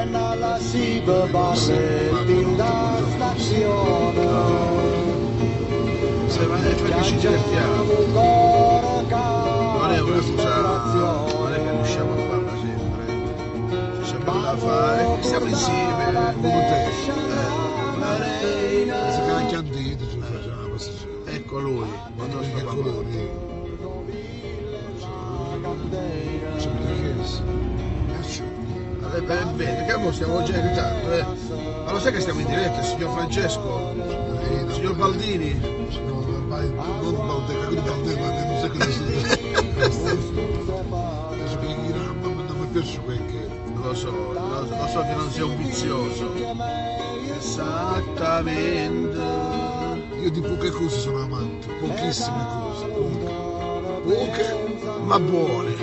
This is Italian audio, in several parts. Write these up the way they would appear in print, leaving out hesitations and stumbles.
Se va perché ci divertiamo. Non è una cosa, non è che riusciamo a farla sempre. C'è sempre da fare, stiamo insieme. Come te. Si anche a dito ci facciamo questa sera. Ecco lui, il nostro Che papà. colori. Bene, che mo stiamo già in ritardo, eh. Ma lo sai che stiamo in diretta, signor Francesco? Signor Baldini? Non Baldeca, quello Baldeca, non so che non mi piace perché. Lo so che non sei un vizioso. Esattamente. Io di poche cose sono amante, pochissime cose, poche, Ma buone,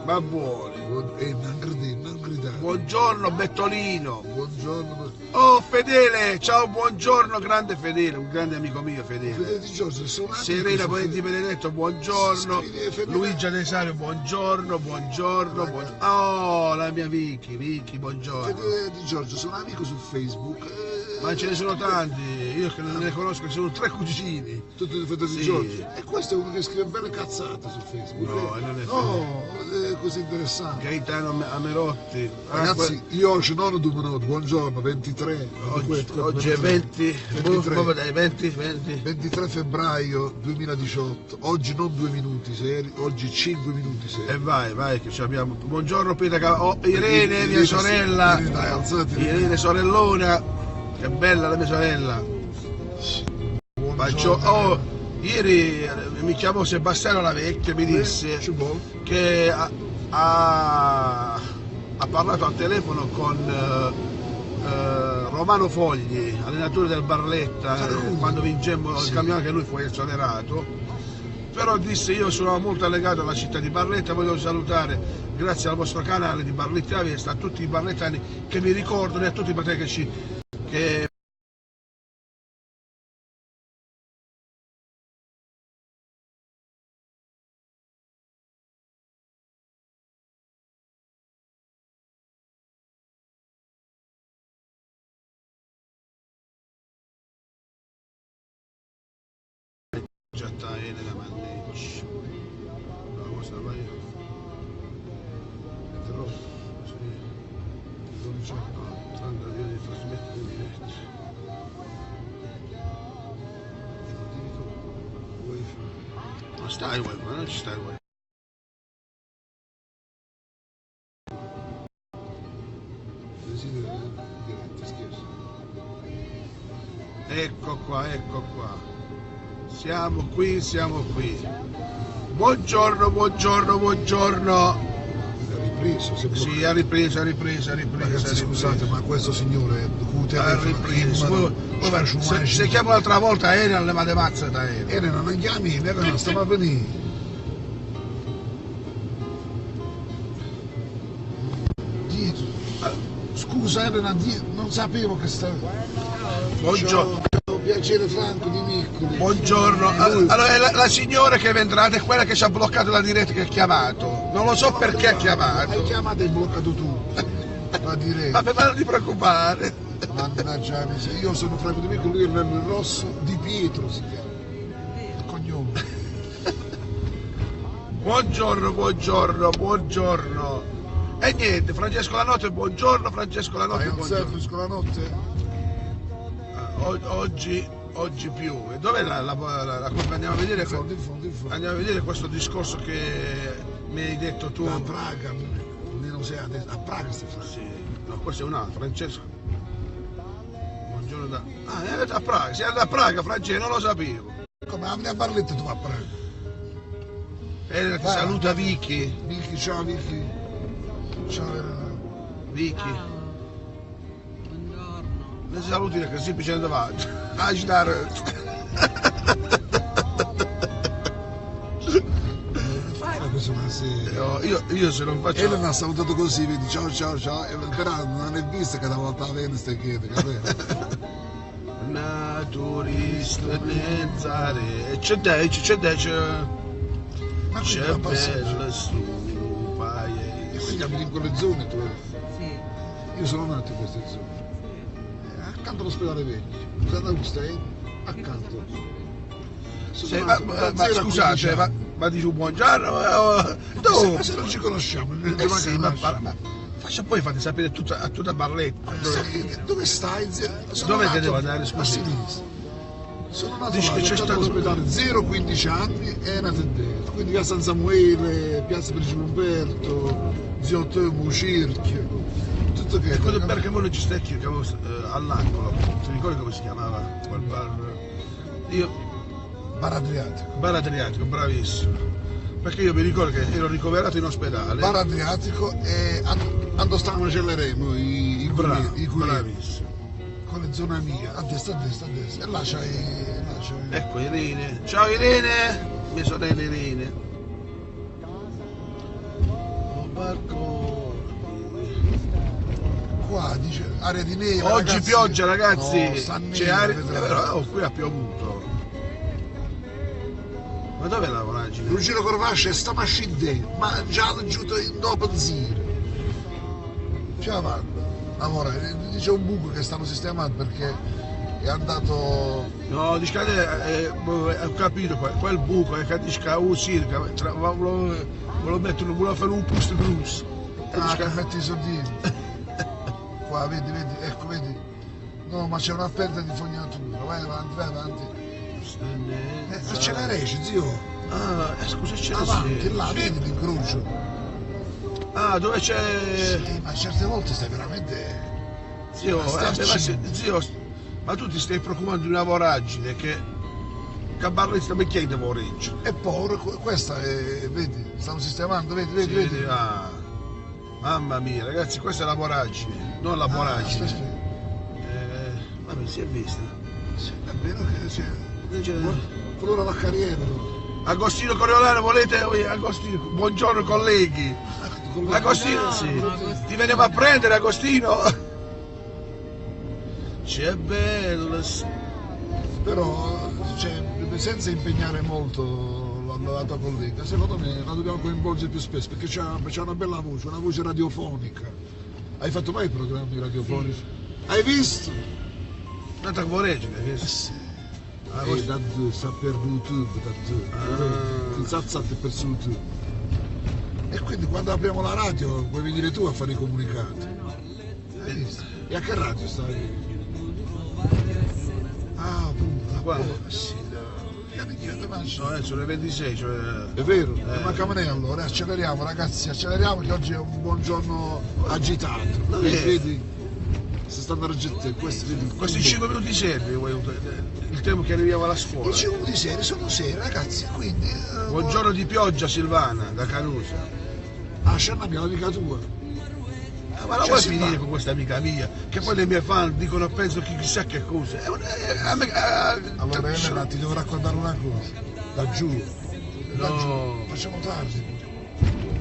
ma buone. e non gridare. Buongiorno Bettolino. Buongiorno. Oh Fedele, ciao, buongiorno, grande Fedele, un grande amico mio Fedele. Fedele Di Giorgio, sono Serena Ponenti Benedetto, buongiorno. Fedele. Luigia Desario, buongiorno. Oh, la mia Vicky, buongiorno. Fedele Di Giorgio, sono amico su Facebook. Ma ce ne sono tanti, io che non ne conosco, sono 3 cugini. Tutti di Fedele Di Sì. Giorgio. E questo è uno che scrive belle cazzate su Facebook. No, non è No, è così interessante. Gaetano Amerotti. Ragazzi, io oggi non ho 2 minuti, buongiorno, 23. Oggi è 20, 23. come dai, 20. 23 febbraio 2018, oggi non 2 minuti seri, oggi 5 minuti seri. E vai, che ci abbiamo. Buongiorno Peter, oh, Irene, mia sorella. Irene, dai, alzati. Irene, sorellona. Che bella la mia sorella. Buongiorno. Ieri mi chiamò Sebastiano La Vecchia e mi disse Ci vuole? che ha parlato al telefono con Romano Fogli, allenatore del Barletta, quando vincemmo il campionato, che lui fu esonerato. Però disse: io sono molto legato alla città di Barletta, voglio salutare, grazie al vostro canale di Barletta Vesta, a tutti i barlettani che mi ricordano e a tutti i fratelli che già Elena Mannecci. No, cosa vai? Però, sì, 12 no, 30 via di trasmettere in diretta. E non dico, wifi. Ma stai il wifi, ma non ci sta il wifi. Desidero diretta, scherzo. Ecco qua. Siamo qui. Buongiorno. Ha ripreso, se Sì, ha ripreso. Ragazzi, scusate, ma questo signore Ha ripreso. Se chiamo l'altra volta Elena, le male mazze da Elena. Elena, non chiami, Elena, stiamo a venire. Scusa Elena, non sapevo che stava. Buongiorno. Ciao, piacere Franco di Miccoli. Buongiorno. Allora, la signora che vendrà è quella che ci ha bloccato la diretta, che ha chiamato. Non lo so perché ha Hai chiamato. chiamato e hai bloccato tu. La diretta. Ma non ti preoccupare. Mannaggia la miseria. Io sono Franco di Miccoli, lui è il Rosso di Pietro si chiama. Il cognome. Buongiorno. E niente, Francesco La Notte, buongiorno Francesco La Notte, Hai un buongiorno. selfie con la notte? Oggi più. E dov'è andiamo a vedere? In fondo. Andiamo a vedere questo discorso che mi hai detto tu. Da Praga, meno 6 anni. A Praga stai facendo. Sì, no, questo è un altro, Francesco. Buongiorno da. Ah, è andato a Praga, sei andato a Praga, Francesco, non lo sapevo. Come a Barletta tu a Praga? Elena ti saluta Vicky. Vicky, ciao Vicky. Ciao Elena. Vicky. Ne saluti che semplicemente davanti. Agitare. Fai una cosa una seria. Io se non faccio. Elena ha salutato così, vedi, ciao, però non è vista che da volta a Venere stai chiede, capito? Naturista pensare. C'è Ma qui da passaggio. bella su E paese. quindi abiti in quelle zone tu? Sì. Io sono nato in queste zone, accanto all'ospedale vecchio, San Agustin, accanto. Sì, ma scusate, ma dici un buongiorno? Ma se non ci conosciamo, Sì, ma faccia poi fate sapere a tutta Barletta. Dove stai? Dove che devo andare, scusi? A sinistra. Sono nato Dici là, che c'è stato all'ospedale 0-15 anni e è nato dentro. Quindi via San Samuele, piazza Principe Umberto, Zio Temo, Cerchio, tutto che. Perché voi non ci stai che avevo all'angolo, ti ricordi come si chiamava quel bar? Bar Adriatico. Bar Adriatico, bravissimo. Perché io mi ricordo che ero ricoverato in ospedale. Bar Adriatico e quando stavamo celleremo i curieri. Bravissimo. Con le zona mia, a destra, a destra, a destra. E là c'hai. Ecco Irene. Ciao Irene! Mia sorella Irene. Oh barco. Qua dice area di neve. Oggi ragazzi. pioggia ragazzi. No, sta neve, c'è area. vedrai. Qui ha piovuto. Ma dov'è la voragine? Luigino Corvasce sta mascinde, ma già giù in dopo zero. C'è avanti. Ora, dice un buco che stanno sistemando perché è andato. No, dice che ho capito, quel buco è che dice che circa, volevo mettere, volevo fare un posto grosso. Che metti i soldini. Qua, vedi, ecco, vedi. No, ma c'è una perdita di fognatura, vai avanti. Accelereci, zio. Ah, scusa, c'è avanti, là, vedi l'incrocio. Ah, dove c'è. Sì, ma certe volte stai veramente. Zio, ma tu ti stai preoccupando di una voragine che a Barletta mi chiede voragine. E poi questa è, vedi, stanno sistemando, vedi. Ah, mamma mia, ragazzi, questa è la voragine, non la voragine. Vabbè, si è vista. Sì, è vero che c'è. Allora la carriera. Agostino Coriolano, volete? Agostino, buongiorno colleghi. Agostino, sì. Ti veniamo a prendere, Agostino. C'è bello. Però, senza impegnare molto la tua collega, secondo me la dobbiamo coinvolgere più spesso perché c'ha una bella voce, una voce radiofonica. Hai fatto mai programmi radiofonici? Hai visto? Tanta voragine, sì. Da due, sta per YouTube, da due. Zazzate per su YouTube. E quindi quando apriamo la radio puoi venire tu a fare i comunicati. Hai visto? E a che radio stai? Ah, appunto. Qua? Sì, no, sono le 26, cioè. È vero, non mancava ne allora, acceleriamo ragazzi, acceleriamo che oggi è un buon giorno agitato. Vedi? Si stanno raggettando, questi 5 minuti serve, il tempo che arriviamo alla scuola. I 5 minuti seri sono seri ragazzi, quindi. Buongiorno di pioggia Silvana, da Carusa. Ah, c'è una mia amica tua. Ma la vuoi finire con questa amica mia? Che poi le mie fan dicono penso che chissà che cosa. Allora Elena ti devo raccontare una cosa. Da giù. No. Facciamo tardi.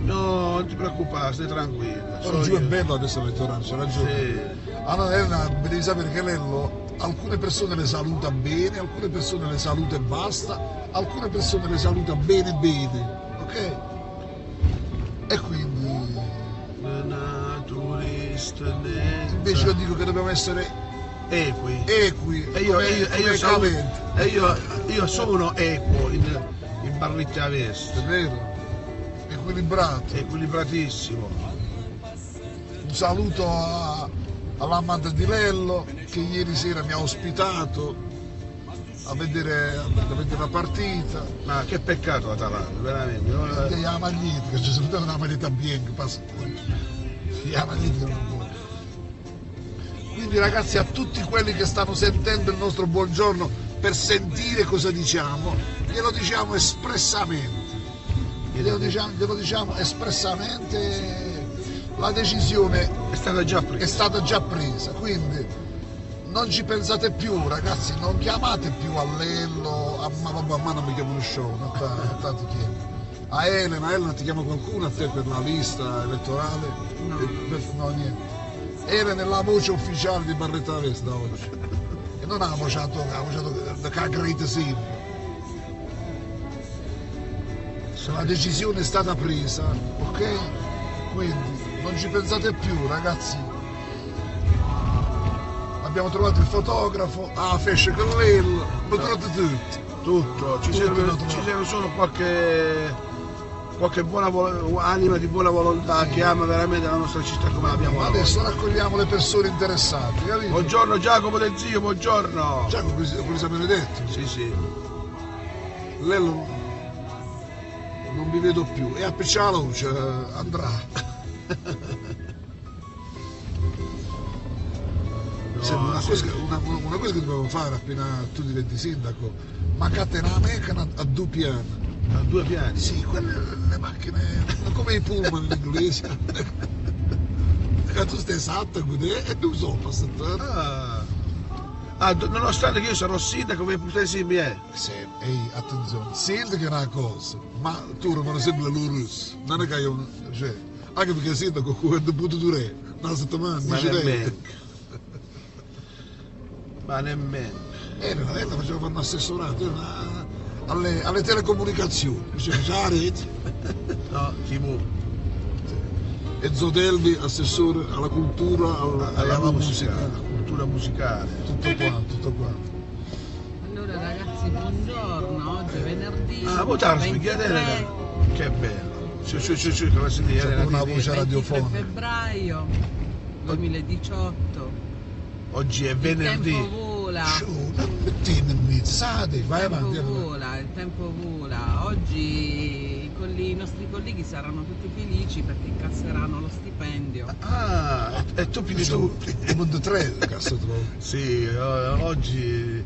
No, non ti preoccupare, stai tranquilla. Però giù è bello adesso mezz'ora, c'è ragione. Sì. Allora Elena, devi sapere che Lello alcune persone le saluta bene, alcune persone le saluta e basta, alcune persone le saluta bene, ok? E quindi. Invece io dico che dobbiamo essere equi. E io sono equo in Barletta Vest. È vero? Equilibrato. Equilibratissimo. Un saluto all'amante di Lello che ieri sera mi ha ospitato a vedere la partita. Ma che peccato Atalanta, veramente. E la maglietta, che ci sono una maglietta bianca, la maglietta non può. Quindi ragazzi, a tutti quelli che stanno sentendo il nostro buongiorno per sentire cosa diciamo, glielo diciamo espressamente. Glielo diciamo espressamente, la decisione è stata già presa. Quindi non ci pensate più ragazzi, non chiamate più a Lello, a me non mi chiamo lo show, tanto chiamo. A Elena ti chiama qualcuno a te per la lista elettorale? No, niente. Elena è la voce ufficiale di Barletta Vest da oggi. E non ha vociato da Cagrete sempre. La decisione è stata presa, ok? Quindi non ci pensate più ragazzi. abbiamo trovato il fotografo, fece con lei, lo trovato tutto, ci serve solo qualche anima di buona volontà che ama veramente la nostra città come l'abbiamo adesso raccogliamo le persone interessate, capito? Buongiorno Giacomo del Zio, buongiorno. Giacomo Luisa Benedetti? Sì. Lello non vi vedo più, e appiccia la luce, andrà. No, una cosa che dobbiamo fare appena tu diventi sindaco, ma catena americana a 2 piani. A 2 piani? Sì, quelle le macchine, come i pullman in inglese. Che tu stai esatto, e tu sopra. Nonostante che io sarò sindaco, come potessi miei. Sì, ehi, attenzione, sindaco è una cosa, ma tu rimani sempre la russa. Non è che io, cioè, anche perché sindaco quando potuto durare una settimana, ma nemmeno. Lei faceva fare un assessorato alle telecomunicazioni, diceva già la rete. No, TV. Enzo Delvi, assessore alla cultura, alla musica. Cultura musicale. Tutto qua. Allora ragazzi, buongiorno, oggi è venerdì. Votarsi, chiedere. Che bello. Sì, come si dice? C'è una voce radiofonica. 23 febbraio 2018. Oggi è venerdì. Il tempo vola. Il tempo vola. Oggi i nostri colleghi saranno tutti felici perché incasseranno lo stipendio. E tu più di tutti. Il mondo 3 cazzo trovo. Sì, oggi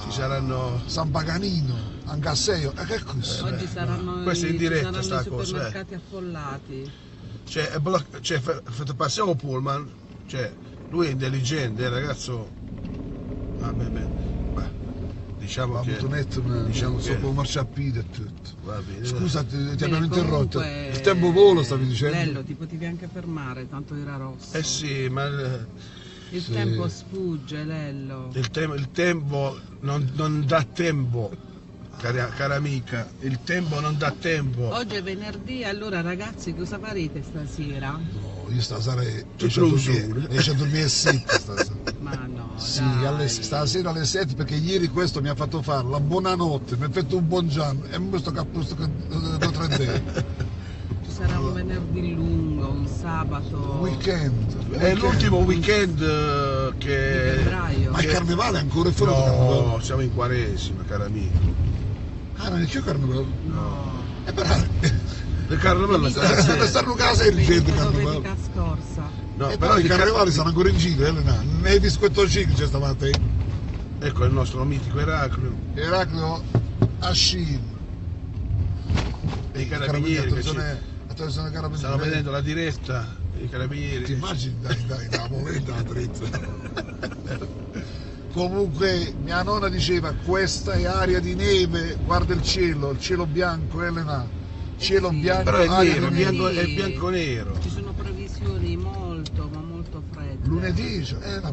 ci saranno. San Paganino, Angasseio, che cosa? Oggi saranno Questo è in diretta, i sta cosa. supermercati affollati. Fate passare pullman, lui è intelligente, ragazzo. Diciamo che può marciare a piedi e tutto. Va bene. Scusa, ti abbiamo interrotto. Comunque, il tempo volo stavi dicendo? Lello, ti potevi anche fermare, tanto era rosso. Sì, ma il tempo sfugge, Lello. il tempo non dà tempo, cara amica. Il tempo non dà tempo. Oggi è venerdì, allora ragazzi cosa farete stasera? No, io stasera esce a dormire a 7 stasera. Ma no, sì, dai. stasera alle 7 perché ieri questo mi ha fatto fare la buonanotte, mi ha fatto un buon giorno e mi sto capito da 3D. Ci sarà un venerdì lungo, un sabato. Weekend. È l'ultimo weekend Di che. febbraio. Ma il carnevale è ancora fuori? No, siamo in Quaresima, caro amico. Non è più carnevale? No. E però. Il carnevale stanno a casa e gente carnevale. Domenica scorsa. No, però i carnevali sono ancora in giro, Elena. Nei biscottocini c'è stamattina. Ecco il nostro mitico Eraclio Ascin. E i carabinieri che attenzione carabinieri. stanno vedendo la diretta, i carabinieri. Ti immagini, dai, la moletta la trezza. Comunque mia nonna diceva questa è aria di neve, guarda il cielo bianco, Elena. Cielo bianco, però è aria nero, di neve. è bianco-nero. Ci sono previsioni molto, ma molto fredde. Lunedì,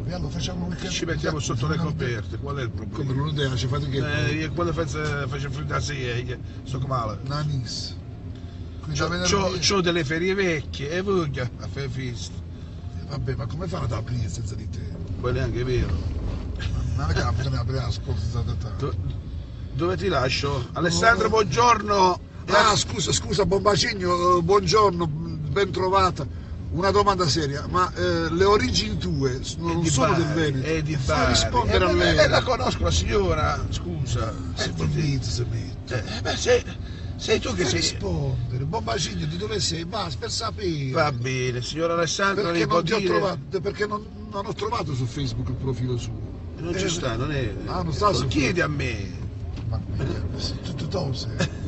bello, facciamo un weekend. Ci mettiamo sotto le coperte, qual è il problema? Come lunedì, ci fate che? Quando faccio freddo a 6, sto male. Nanis. C'ho delle ferie vecchie e voglio a fare festa. Vabbè, ma come fanno ad aprire senza di te? Quello è anche vero. Non è che bisogna aprire la scuola senza te. Dove ti lascio? Alessandro, buongiorno. Scusa Bombacigno, buongiorno, ben trovata. Una domanda seria, ma le origini tue non sono del Veneto? È di Fai Bari. rispondere a lei. La conosco la signora, scusa. Se Sei tu che Fai sei. rispondere, Bombacigno, di dove sei? Basta, per sapere. Va bene, signor Alessandro, Perché può non ti ho dire. trovato? Perché non ho trovato su Facebook il profilo suo. Non ci sta, non è. Non sta su Chiedi a me. Ma tu tose.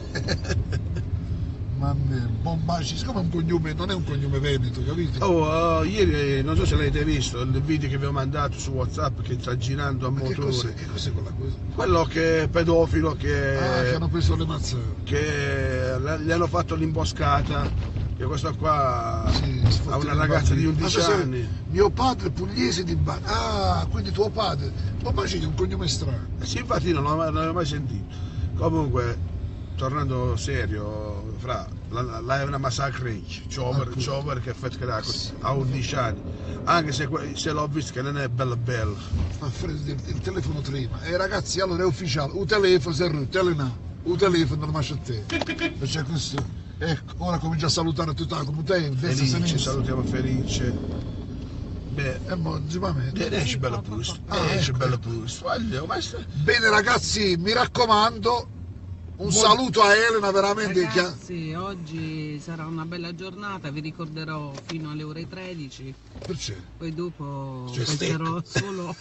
Ma Bombacigno, siccome è un cognome, non è un cognome veneto, capito? Ieri non so se l'avete visto il video che vi ho mandato su WhatsApp che sta girando a Ma motore. che cos'è quella cosa? Quello che è pedofilo che hanno preso le mazzate. Che gli hanno fatto l'imboscata, che questo qua Sì, ha una ragazza di 11 anni. Mio padre è pugliese di Bari. Quindi tuo padre. Bombacigno è un cognome strano. Sì, infatti non l'avevo mai sentito. Comunque tornando serio, fra, la è una massacre, Ciover che fa a 11 anni, anche se l'ho visto che non è bella, il telefono prima. Ragazzi, allora è ufficiale, il telefono si è rotto, il telefono non lascia a te. Perché questo, ecco, ora comincia a salutare tutta la comunità, Felice, salutiamo Felice. Beh, esce bello posto, bello posto. Bene ragazzi, mi raccomando, un saluto a Elena, veramente. Ragazzi, oggi sarà una bella giornata, vi ricorderò fino alle ore 13. Perché? Poi dopo Penserò solo...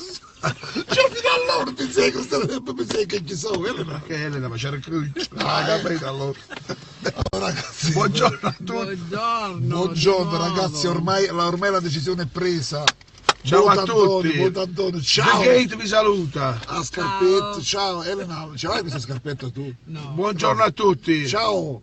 Cioè fino allora pensai che ci sono Elena. Che Elena, ma c'era il allora. Ragazzi, buongiorno a tutti. Buongiorno ragazzi, ormai la decisione è presa. Ciao a tutti. Antonio, ciao. The Gate vi saluta. A scarpette, ciao Elena, ce l'hai questa scarpetta tu? No. Buongiorno a tutti. Ciao.